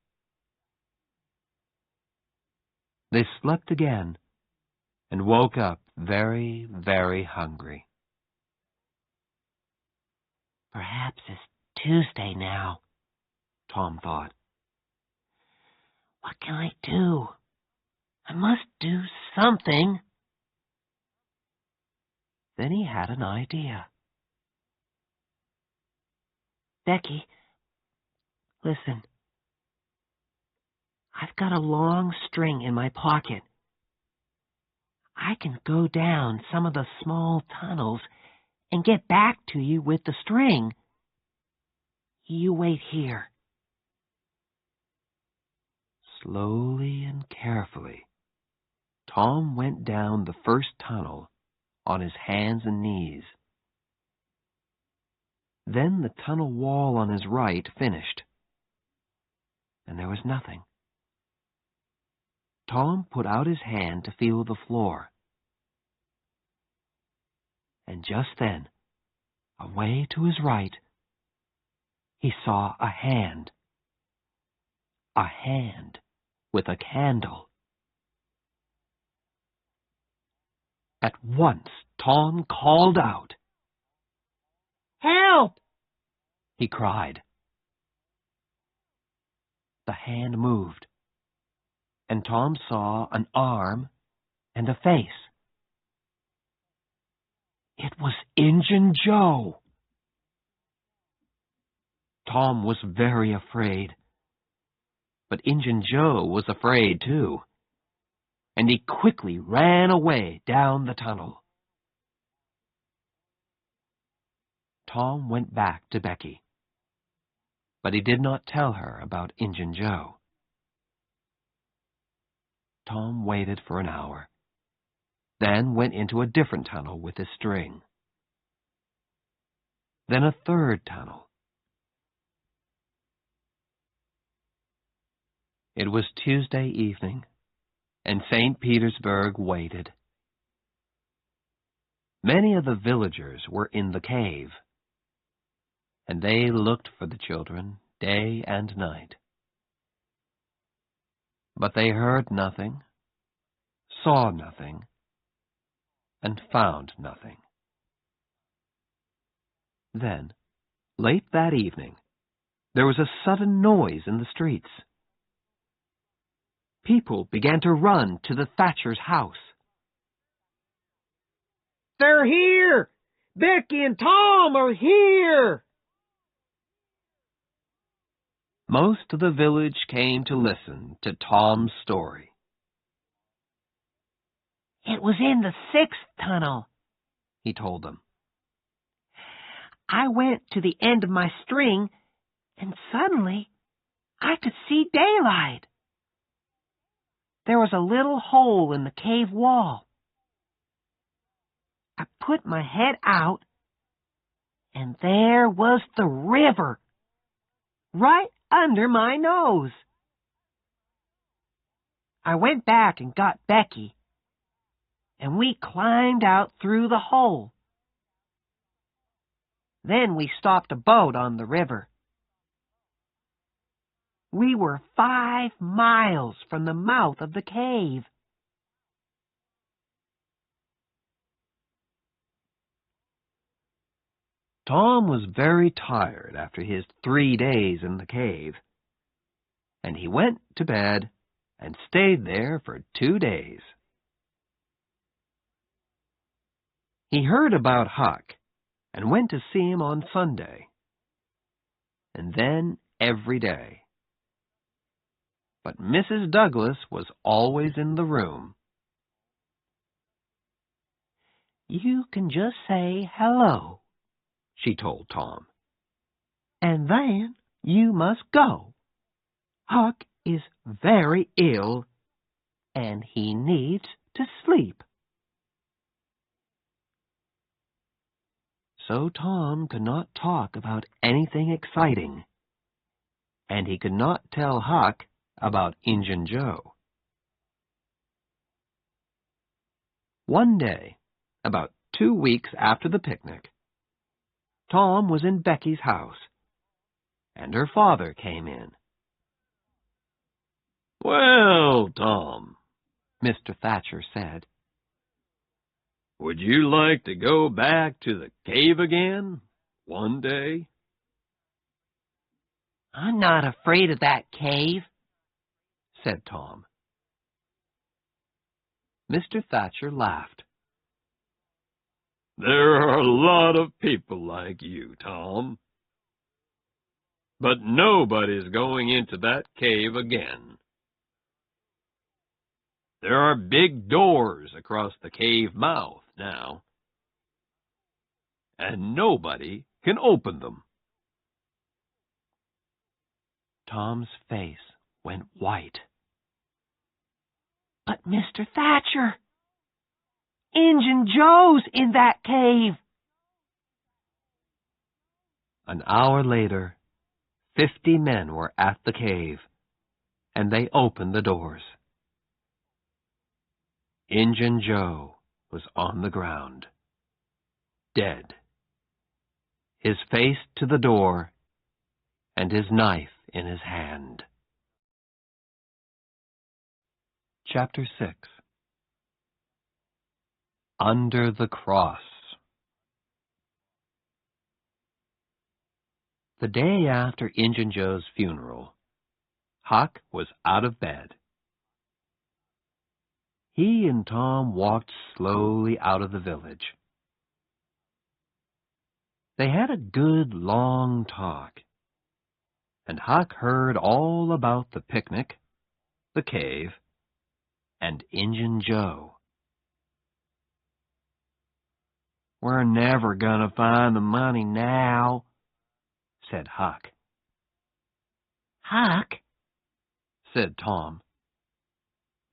They slept again and woke up very, very hungry. Perhaps it's Tuesday now, Tom thought. What can I do? I must do something. Then he had an idea. Becky, listen. I've got a long string in my pocket. I can go down some of the small tunnels and get back to you with the string. You wait here. Slowly and carefully, Tom went down the first tunnel on his hands and knees. Then the tunnel wall on his right finished, and there was nothing. Tom put out his hand to feel the floor. And just then, away to his right, he saw a hand. A hand with a candle. At once, Tom called out. Help! He cried. The hand moved, and Tom saw an arm and a face. It was Injun Joe. Tom was very afraid, but Injun Joe was afraid too, and he quickly ran away down the tunnel. Tom went back to Becky, but he did not tell her about Injun Joe. Tom waited for an hour, then went into a different tunnel with his string. Then a third tunnel. It was Tuesday evening, and St. Petersburg waited. Many of the villagers were in the cave, and they looked for the children day and night. But they heard nothing, saw nothing, and found nothing. Then, late that evening, there was a sudden noise in the streets. People began to run to the thatcher's house. They're here! Becky and Tom are here! Most of the village came to listen to Tom's story. It was in the 6th tunnel, He told them. I went to the end of my string, and suddenly I could see daylight. there was a little hole in the cave wall. I put my head out, and there was the river, right under my nose. I went back and got Becky, and we climbed out through the hole. Then we stopped a boat on the river. We were 5 miles from the mouth of the cave. Tom was very tired after his 3 days in the cave, and he went to bed and stayed there for 2 days. He heard about Huck and went to see him on Sunday, and then every day. But Mrs. Douglas was always in the room. You can just say hello, she told Tom. and then you must go. Huck is very ill, and he needs to sleep. So Tom could not talk about anything exciting, and he could not tell Huck about Injun Joe. One day, about 2 weeks after the picnic, Tom was in Becky's house, and her father came in. "Well, Tom," Mr. Thatcher said, "would you like to go back to the cave again one day?" I'm not afraid of that cave, said Tom. Mr. Thatcher laughed. "There are a lot of people like you, Tom. But nobody's going into that cave again. There are big doors across the cave mouth now, and nobody can open them." Tom's face went white. But Mr. Thatcher, Injun Joe's in that cave. An hour later, 50 men were at the cave, and they opened the doors. Injun Joe was on the ground, dead, his face to the door and his knife in his hand. Chapter 6. Under the Cross. The day after Injun Joe's funeral, Huck was out of bed. He and Tom walked slowly out of the village. They had a good long talk, and Huck heard all about the picnic, the cave, and Injun Joe. "We're never gonna find the money now," said Huck. Huck, said Tom.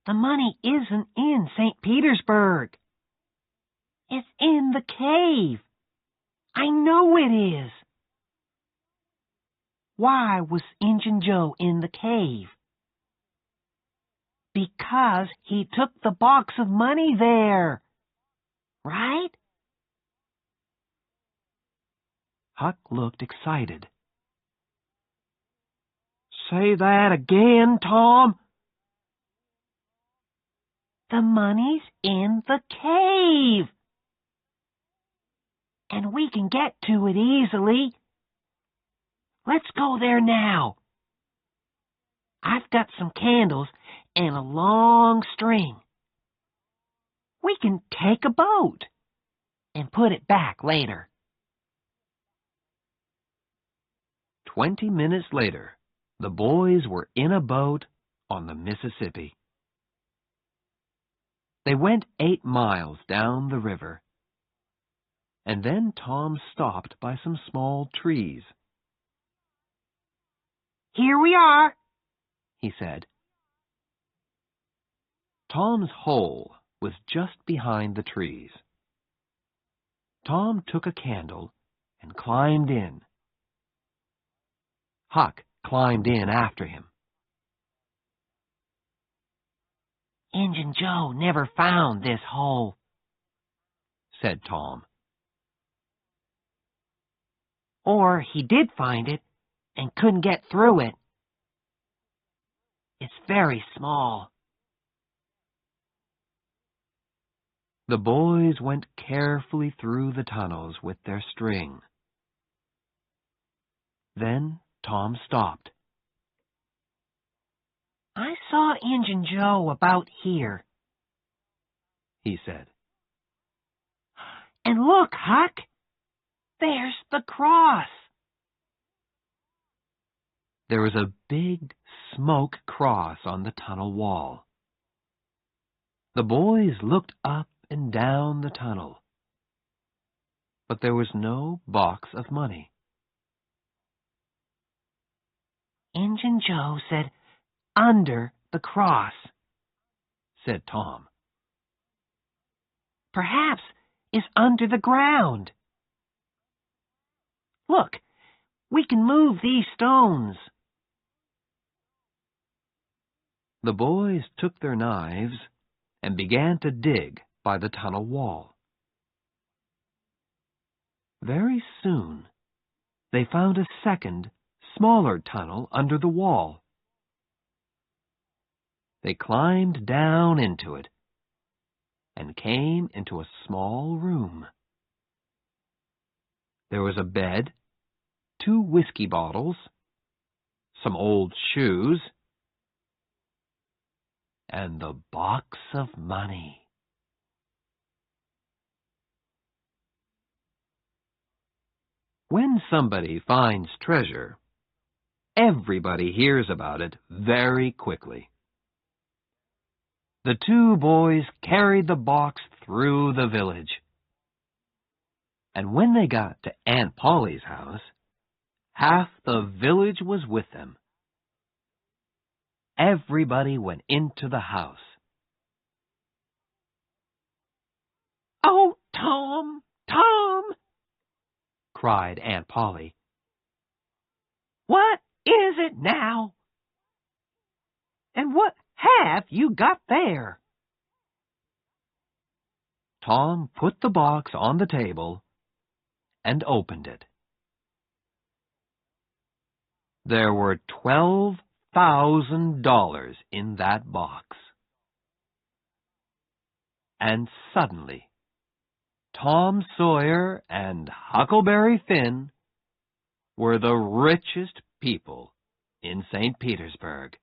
the money isn't in St. Petersburg. It's in the cave. I know it is. Why was Injun Joe in the cave? Because he took the box of money there, right? Huck looked excited. Say that again, Tom. The money's in the cave. And we can get to it easily. Let's go there now. I've got some candles and a long string. We can take a boat and put it back later. 20 minutes later, the boys were in a boat on the Mississippi. They went 8 miles down the river, and then Tom stopped by some small trees. Here we are, he said. Tom's hole was just behind the trees. Tom took a candle and climbed in. Huck climbed in after him. Injun Joe never found this hole, said Tom. Or he did find it and couldn't get through it. It's very small. The boys went carefully through the tunnels with their string. Then Tom stopped. I saw Injun Joe about here, he said. And look, Huck, there's the cross. There was a big smoke cross on the tunnel wall. The boys looked up and down the tunnel, but there was no box of money. Injun Joe said, under the cross, said Tom. Perhaps it's under the ground. Look, we can move these stones. The boys took their knives and began to dig by the tunnel wall. Very soon, they found a second, smaller tunnel under the wall. They climbed down into it and came into a small room. There was a bed, 2 whiskey bottles, some old shoes, and the box of money. When somebody finds treasure, everybody hears about it very quickly. The 2 boys carried the box through the village. And when they got to Aunt Polly's house, half the village was with them. Everybody went into the house. Oh, Tom, Tom, cried Aunt Polly. What is it now? And what have you got there? Tom put the box on the table and opened it. There were $12,000 in that box. And suddenly, Tom Sawyer and Huckleberry Finn were the richest people in St. Petersburg.